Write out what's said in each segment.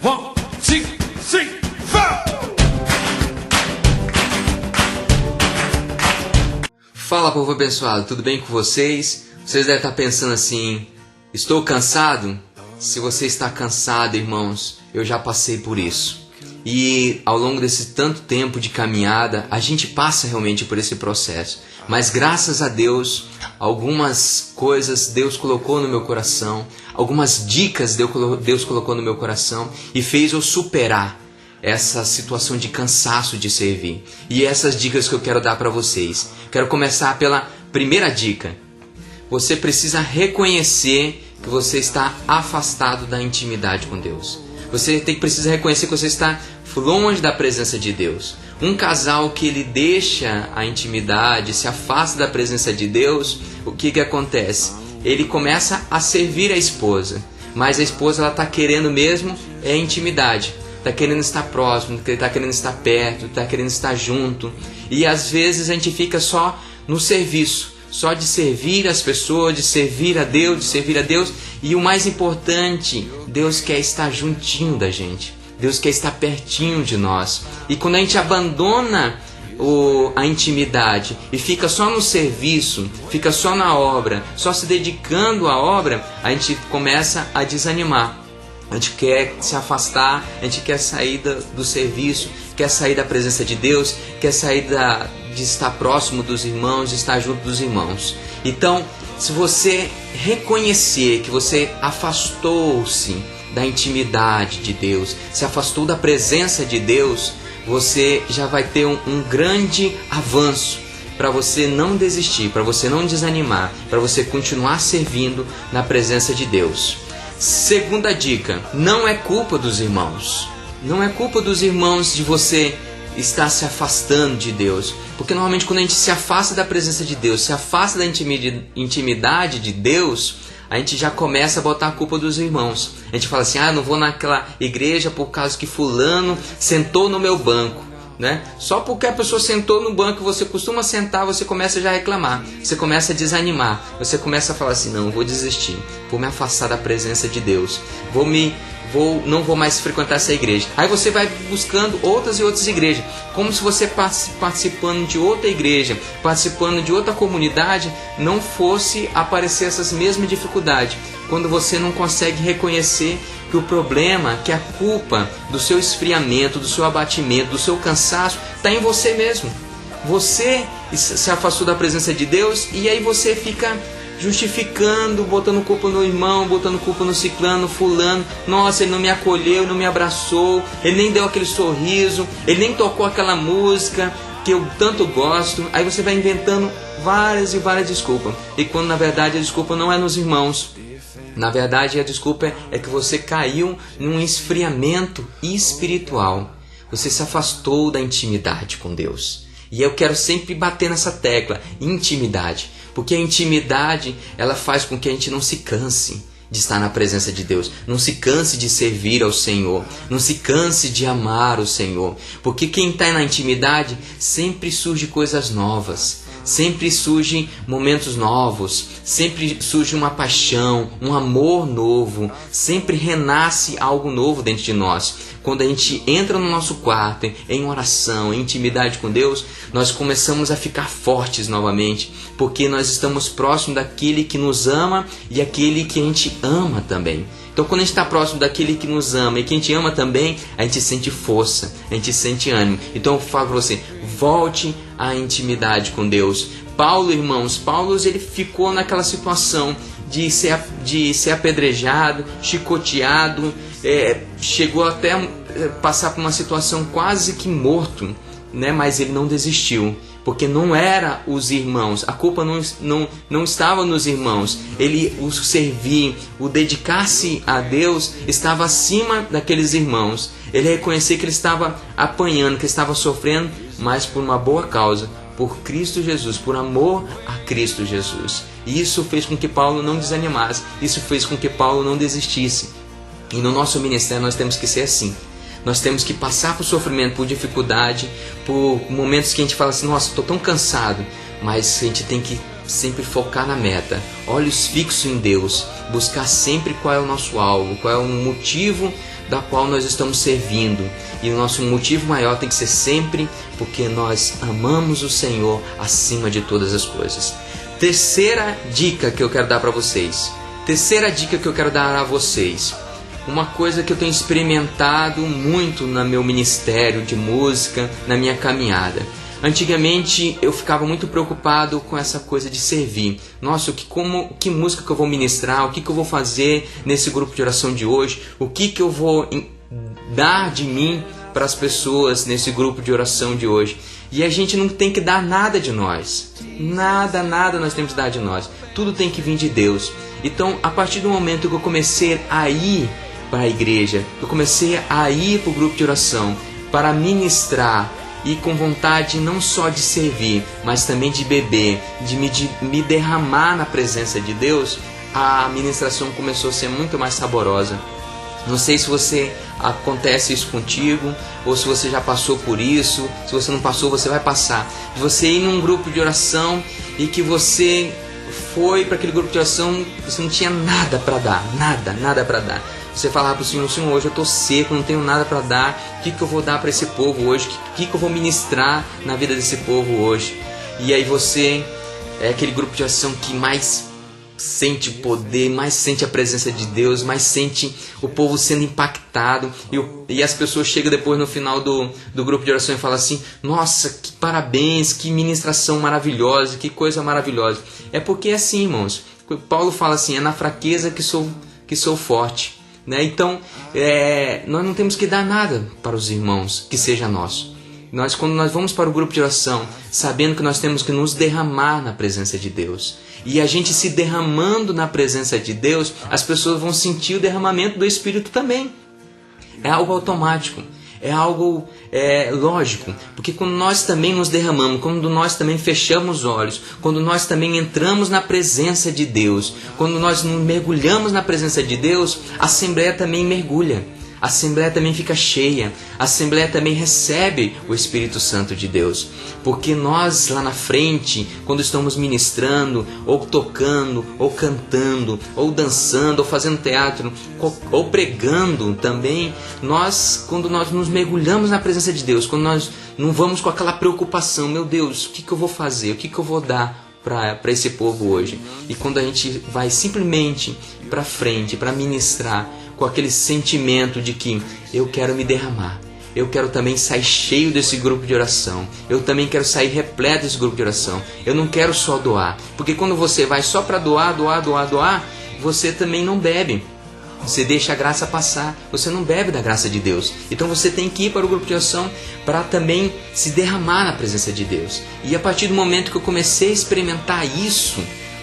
1, 2, 3, 4. Fala, povo abençoado, tudo bem com vocês? Vocês devem estar pensando assim, estou cansado? Se você está cansado, irmãos, eu já passei por isso. E ao longo desse tanto tempo de caminhada, a gente passa realmente por esse processo. Mas graças a Deus, algumas coisas Deus colocou no meu coração, algumas dicas Deus colocou no meu coração e fez eu superar essa situação de cansaço de servir. E essas dicas que eu quero dar para vocês. Quero começar pela primeira dica. Você precisa reconhecer que você está afastado da intimidade com Deus. Você precisa reconhecer que você está longe da presença de Deus. Um casal que ele deixa a intimidade, se afasta da presença de Deus, o que acontece? Ele começa a servir a esposa, mas a esposa ela está querendo mesmo é intimidade. Está querendo estar próximo, está querendo estar perto, está querendo estar junto. E às vezes a gente fica só no serviço, só de servir as pessoas, de servir a Deus. E o mais importante, Deus quer estar juntinho da gente. Deus quer estar pertinho de nós. E quando a gente abandona a intimidade e fica só no serviço, fica só na obra, só se dedicando à obra, a gente começa a desanimar. A gente quer se afastar, a gente quer sair do serviço, quer sair da presença de Deus, quer sair de estar próximo dos irmãos, de estar junto dos irmãos. Então, se você reconhecer que você afastou-se da intimidade de Deus, se afastou da presença de Deus, você já vai ter um grande avanço para você não desistir, para você não desanimar, para você continuar servindo na presença de Deus. Segunda dica, não é culpa dos irmãos. Não é culpa dos irmãos de você estar se afastando de Deus. Porque normalmente quando a gente se afasta da presença de Deus, se afasta da intimidade de Deus, a gente já começa a botar a culpa dos irmãos. A gente fala assim, não vou naquela igreja por causa que fulano sentou no meu banco. Né? Só porque a pessoa sentou no banco que você costuma sentar, você começa já a reclamar, você começa a desanimar, você começa a falar assim, não, vou desistir, vou me afastar da presença de Deus, não vou mais frequentar essa igreja. Aí você vai buscando outras e outras igrejas, como se você participando de outra igreja, participando de outra comunidade, não fosse aparecer essas mesmas dificuldades, quando você não consegue reconhecer que o problema, que a culpa do seu esfriamento, do seu abatimento, do seu cansaço, está em você mesmo. Você se afastou da presença de Deus e aí você fica justificando, botando culpa no irmão, botando culpa no ciclano, fulano. Nossa, ele não me acolheu, não me abraçou, ele nem deu aquele sorriso, ele nem tocou aquela música que eu tanto gosto. Aí você vai inventando várias e várias desculpas. E quando na verdade a desculpa não é nos irmãos. Na verdade, a desculpa é que você caiu num esfriamento espiritual. Você se afastou da intimidade com Deus. E eu quero sempre bater nessa tecla, intimidade. Porque a intimidade, ela faz com que a gente não se canse de estar na presença de Deus. Não se canse de servir ao Senhor. Não se canse de amar o Senhor. Porque quem está na intimidade, sempre surge coisas novas. Sempre surgem momentos novos, sempre surge uma paixão, um amor novo, sempre renasce algo novo dentro de nós. Quando a gente entra no nosso quarto, em oração, em intimidade com Deus, nós começamos a ficar fortes novamente, porque nós estamos próximos daquele que nos ama e aquele que a gente ama também. Então quando a gente está próximo daquele que nos ama e que a gente ama também, a gente sente força, a gente sente ânimo. Então eu falo para você, volte à intimidade com Deus. Paulo, irmãos, ele ficou naquela situação de ser apedrejado, chicoteado, chegou até passar por uma situação quase que morto, né? Mas ele não desistiu. Porque não era os irmãos, a culpa não estava nos irmãos. O servir, o dedicar-se a Deus estava acima daqueles irmãos. Ele reconhecia que ele estava apanhando, que ele estava sofrendo, mas por uma boa causa, por Cristo Jesus, por amor a Cristo Jesus. E isso fez com que Paulo não desanimasse, isso fez com que Paulo não desistisse. E no nosso ministério nós temos que ser assim. Nós temos que passar por sofrimento, por dificuldade, por momentos que a gente fala assim, nossa, estou tão cansado. Mas a gente tem que sempre focar na meta, olhos fixos em Deus, buscar sempre qual é o nosso alvo, qual é o motivo da qual nós estamos servindo. E o nosso motivo maior tem que ser sempre porque nós amamos o Senhor acima de todas as coisas. Terceira dica que eu quero dar para vocês. Terceira dica que eu quero dar a vocês. Uma coisa que eu tenho experimentado muito no meu ministério de música, na minha caminhada. Antigamente eu ficava muito preocupado com essa coisa de servir. Nossa, que música que eu vou ministrar? O que eu vou fazer nesse grupo de oração de hoje? O que eu vou dar de mim para as pessoas nesse grupo de oração de hoje? E a gente não tem que dar nada de nós. Nada nós temos que dar de nós. Tudo tem que vir de Deus. Então, a partir do momento que eu comecei a ir para a igreja, eu comecei a ir para o grupo de oração para ministrar e com vontade não só de servir, mas também de beber, de me derramar na presença de Deus, a ministração começou a ser muito mais saborosa. Não sei se acontece isso contigo, ou se você já passou por isso. Se você não passou, você vai passar. Você ir num grupo de oração e que você foi para aquele grupo de oração, você não tinha nada para dar, nada para dar. Você falava para o Senhor: Senhor, hoje eu estou seco, não tenho nada para dar. O que eu vou dar para esse povo hoje? O que eu vou ministrar na vida desse povo hoje? E aí você é aquele grupo de oração que mais sente o poder, mais sente a presença de Deus, mais sente o povo sendo impactado, e as pessoas chegam depois no final do grupo de oração e falam assim: nossa, que parabéns, que ministração maravilhosa, que coisa maravilhosa. É porque é assim, irmãos, Paulo fala assim: é na fraqueza que sou forte, né? Então nós não temos que dar nada para os irmãos que seja nosso. Quando nós vamos para o grupo de oração, sabendo que nós temos que nos derramar na presença de Deus, e a gente se derramando na presença de Deus, as pessoas vão sentir o derramamento do Espírito também. É algo automático, é algo lógico, porque quando nós também nos derramamos, quando nós também fechamos os olhos, quando nós também entramos na presença de Deus, quando nós mergulhamos na presença de Deus, a Assembleia também mergulha. A Assembleia também fica cheia, a Assembleia também recebe o Espírito Santo de Deus, porque nós lá na frente, quando estamos ministrando, ou tocando, ou cantando, ou dançando, ou fazendo teatro, ou pregando também, quando nós nos mergulhamos na presença de Deus, quando nós não vamos com aquela preocupação: meu Deus, o que eu vou fazer, o que eu vou dar para esse povo hoje? E quando a gente vai simplesmente para frente, para ministrar, com aquele sentimento de que eu quero me derramar, eu quero também sair cheio desse grupo de oração, eu também quero sair repleto desse grupo de oração, eu não quero só doar, porque quando você vai só para doar, você também não bebe, você deixa a graça passar, você não bebe da graça de Deus. Então você tem que ir para o grupo de oração para também se derramar na presença de Deus. E a partir do momento que eu comecei a experimentar isso,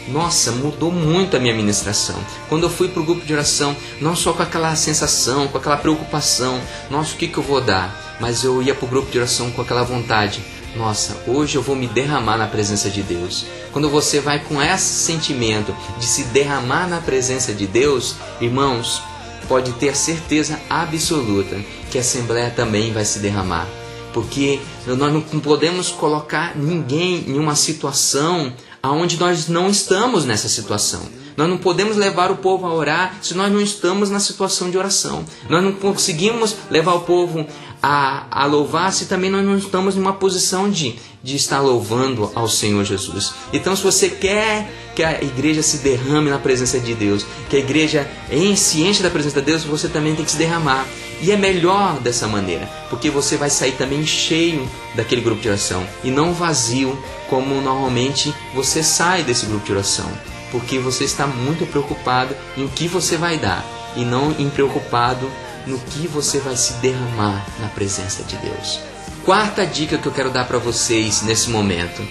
nossa, mudou muito a minha ministração. Quando eu fui para o grupo de oração, não só com aquela sensação, com aquela preocupação: nossa, o que eu vou dar? Mas eu ia para o grupo de oração com aquela vontade: nossa, hoje eu vou me derramar na presença de Deus. Quando você vai com esse sentimento de se derramar na presença de Deus, irmãos, pode ter certeza absoluta que a Assembleia também vai se derramar. Porque nós não podemos colocar ninguém em uma situação aonde nós não estamos nessa situação. Nós não podemos levar o povo a orar se nós não estamos na situação de oração. Nós não conseguimos levar o povo a louvar se também nós não estamos em uma posição de estar louvando ao Senhor Jesus. Então, se você quer que a igreja se derrame na presença de Deus, que a igreja se enche da presença de Deus, você também tem que se derramar. E é melhor dessa maneira, porque você vai sair também cheio daquele grupo de oração e não vazio, como normalmente você sai desse grupo de oração, porque você está muito preocupado em o que você vai dar e não preocupado no que você vai se derramar na presença de Deus. Quarta dica que eu quero dar para vocês nesse momento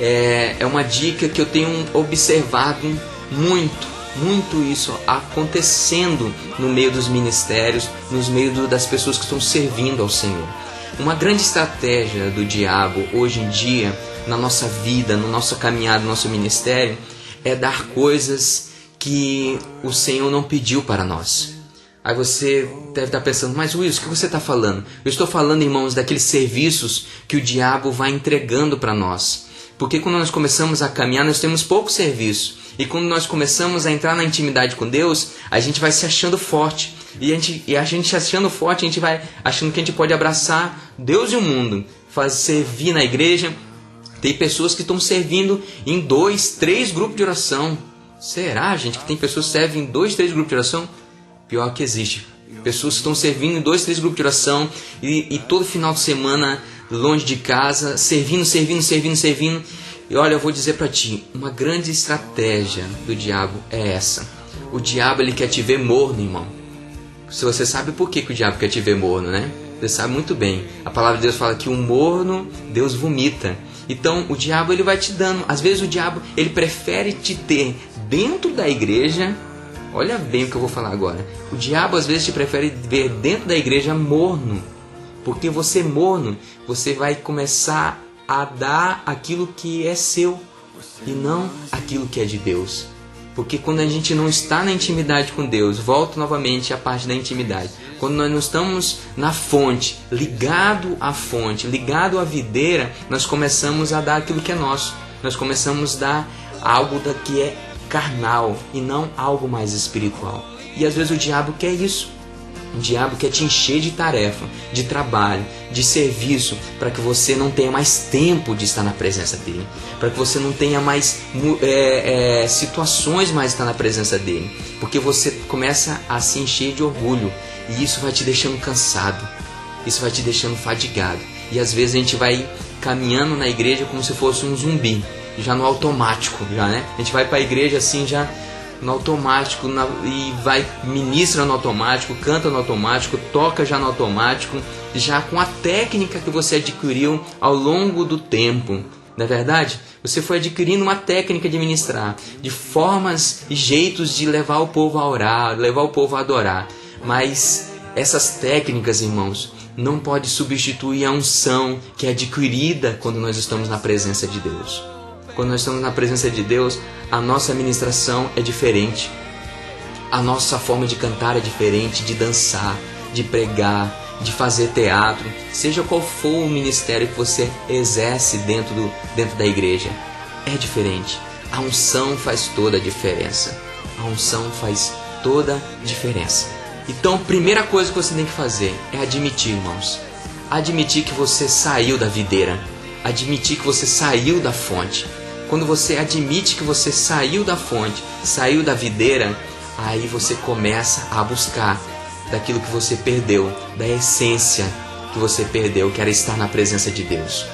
é uma dica que eu tenho observado muito isso acontecendo no meio dos ministérios, nos meios das pessoas que estão servindo ao Senhor. Uma grande estratégia do diabo hoje em dia, na nossa vida, na nossa caminhada, no nosso ministério, é dar coisas que o Senhor não pediu para nós. Aí você deve estar pensando: mas Wilson, o que você está falando? Eu estou falando, irmãos, daqueles serviços que o diabo vai entregando para nós. Porque quando nós começamos a caminhar, nós temos pouco serviço. E quando nós começamos a entrar na intimidade com Deus, a gente vai se achando forte. E a gente achando forte, a gente vai achando que a gente pode abraçar Deus e o mundo, servir na igreja. Tem pessoas que estão servindo em 2, 3 grupos de oração. Será, gente, que tem pessoas que servem em 2, 3 grupos de oração? Pior que existe. Pessoas que estão servindo em 2, 3 grupos de oração e todo final de semana longe de casa, servindo. E olha, eu vou dizer para ti, uma grande estratégia do diabo é essa. O diabo, ele quer te ver morno, irmão. Se você sabe por que o diabo quer te ver morno, né? Você sabe muito bem. A palavra de Deus fala que o morno, Deus vomita. Então, o diabo, ele vai te dando. Às vezes o diabo, ele prefere te ter dentro da igreja. Olha bem o que eu vou falar agora. O diabo, às vezes, te prefere ver dentro da igreja morno. Porque você morno, você vai começar a dar aquilo que é seu e não aquilo que é de Deus. Porque quando a gente não está na intimidade com Deus, volto novamente à parte da intimidade. Quando nós não estamos na fonte, ligado à fonte, ligado à videira, nós começamos a dar aquilo que é nosso. Nós começamos a dar algo que é carnal e não algo mais espiritual. E às vezes o diabo quer isso. O diabo quer te encher de tarefa, de trabalho, de serviço, para que você não tenha mais tempo de estar na presença dele, para que você não tenha mais situações mais de estar na presença dele, porque você começa a se encher de orgulho e isso vai te deixando cansado, isso vai te deixando fadigado. E às vezes a gente vai caminhando na igreja como se fosse um zumbi, já no automático, né? A gente vai para a igreja assim já no automático, e vai, ministra no automático, canta no automático, toca já no automático, já com a técnica que você adquiriu ao longo do tempo. Não é verdade? Você foi adquirindo uma técnica de ministrar, de formas e jeitos de levar o povo a orar, levar o povo a adorar. Mas essas técnicas, irmãos, não pode substituir a unção que é adquirida quando nós estamos na presença de Deus. Quando nós estamos na presença de Deus, a nossa ministração é diferente. A nossa forma de cantar é diferente, de dançar, de pregar, de fazer teatro. Seja qual for o ministério que você exerce dentro da igreja, é diferente. A unção faz toda a diferença. A unção faz toda a diferença. Então, a primeira coisa que você tem que fazer é admitir, irmãos. Admitir que você saiu da videira. Admitir que você saiu da fonte. Quando você admite que você saiu da fonte, saiu da videira, aí você começa a buscar daquilo que você perdeu, da essência que você perdeu, que era estar na presença de Deus.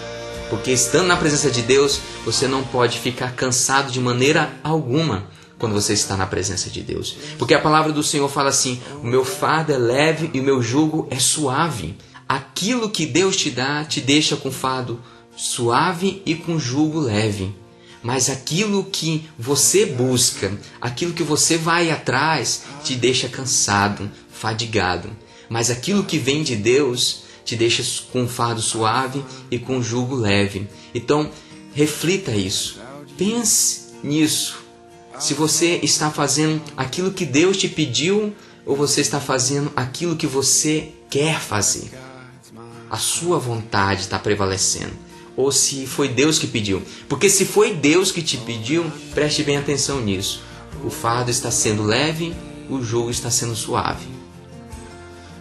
Porque estando na presença de Deus, você não pode ficar cansado de maneira alguma quando você está na presença de Deus. Porque a palavra do Senhor fala assim: o meu fardo é leve e o meu jugo é suave. Aquilo que Deus te dá, te deixa com fardo suave e com jugo leve. Mas aquilo que você busca, aquilo que você vai atrás, te deixa cansado, fadigado. Mas aquilo que vem de Deus te deixa com um fardo suave e com um jugo leve. Então, reflita isso. Pense nisso. Se você está fazendo aquilo que Deus te pediu ou você está fazendo aquilo que você quer fazer. A sua vontade está prevalecendo. Ou se foi Deus que pediu. Porque se foi Deus que te pediu, preste bem atenção nisso. O fardo está sendo leve, o jugo está sendo suave.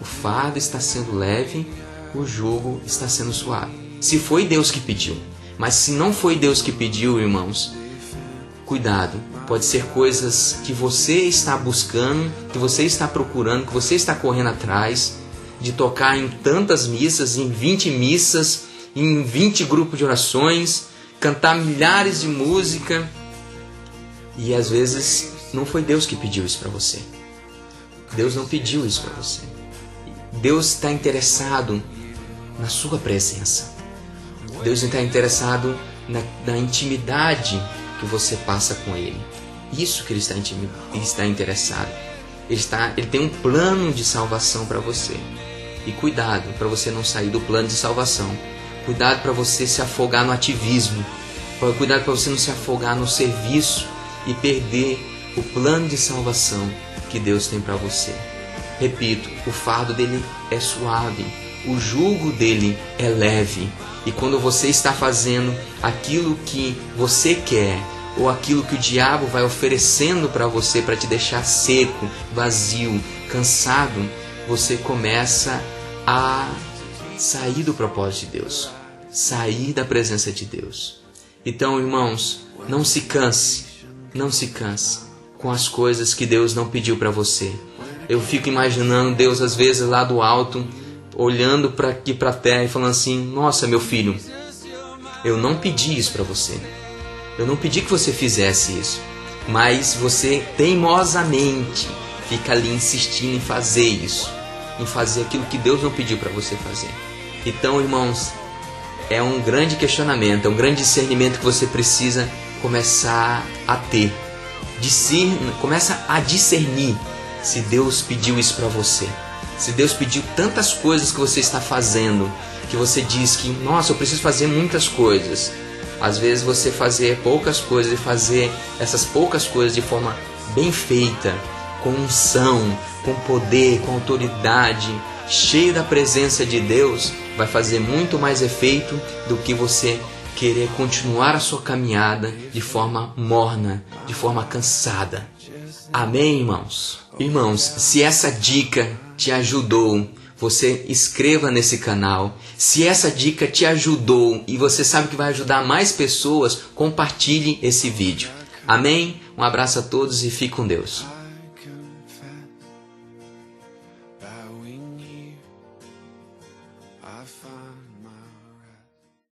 O fardo está sendo leve, o jugo está sendo suave. Se foi Deus que pediu. Mas se não foi Deus que pediu, irmãos, cuidado. Pode ser coisas que você está buscando, que você está procurando, que você está correndo atrás, de tocar em tantas missas, em 20 missas, em 20 grupos de orações, cantar milhares de músicas, e às vezes não foi Deus que pediu isso para você. Deus não pediu isso para você. Deus está interessado na sua presença. Deus está interessado na intimidade que você passa com Ele. Isso que Ele está interessado. Ele tem um plano de salvação para você. E cuidado para você não sair do plano de salvação. Cuidado para você se afogar no ativismo. Cuidado para você não se afogar no serviço e perder o plano de salvação que Deus tem para você. Repito, o fardo dele é suave, o jugo dele é leve. E quando você está fazendo aquilo que você quer, ou aquilo que o diabo vai oferecendo para você para te deixar seco, vazio, cansado, você começa a sair do propósito de Deus, sair da presença de Deus. Então, irmãos, não se canse com as coisas que Deus não pediu para você. Eu fico imaginando Deus às vezes lá do alto, olhando para aqui para a terra e falando assim: nossa, meu filho, eu não pedi isso para você. Eu não pedi que você fizesse isso. Mas você teimosamente fica ali insistindo em fazer isso, em fazer aquilo que Deus não pediu para você fazer. Então, irmãos, é um grande questionamento, é um grande discernimento que você precisa começar a ter. Começa a discernir se Deus pediu isso para você. Se Deus pediu tantas coisas que você está fazendo, que você diz que, nossa, eu preciso fazer muitas coisas. Às vezes você fazer poucas coisas e fazer essas poucas coisas de forma bem feita, com unção, com poder, com autoridade, cheio da presença de Deus, vai fazer muito mais efeito do que você querer continuar a sua caminhada de forma morna, de forma cansada. Amém, irmãos? Irmãos, se essa dica te ajudou, você inscreva nesse canal. Se essa dica te ajudou e você sabe que vai ajudar mais pessoas, compartilhe esse vídeo. Amém? Um abraço a todos e fique com Deus.